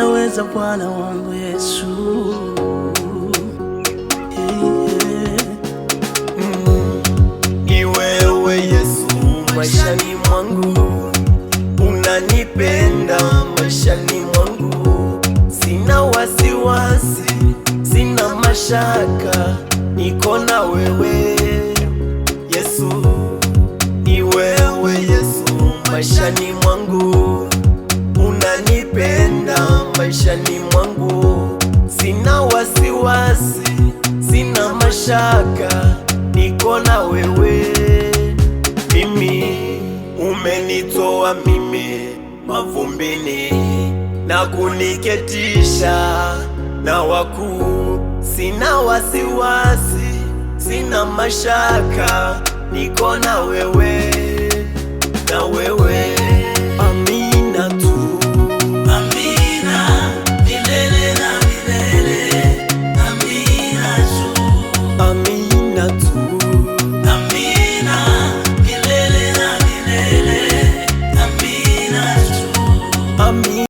weza Bwana wangu Yesu. Ni wewe Yesu maishani mwangu, unanipenda maishani mwangu. Sina wasiwasi, sina mashaka, niko na wewe Yesu. Ni wewe Yesu maishani mwangu, unanipenda maishani mwangu. Sina wasiwasi, sina mashaka, niko na wewe. Mimi umenitoa mimi mavumbini na kuniketisha na wakuu. Sina wasiwasi, sina mashaka, niko na wewe.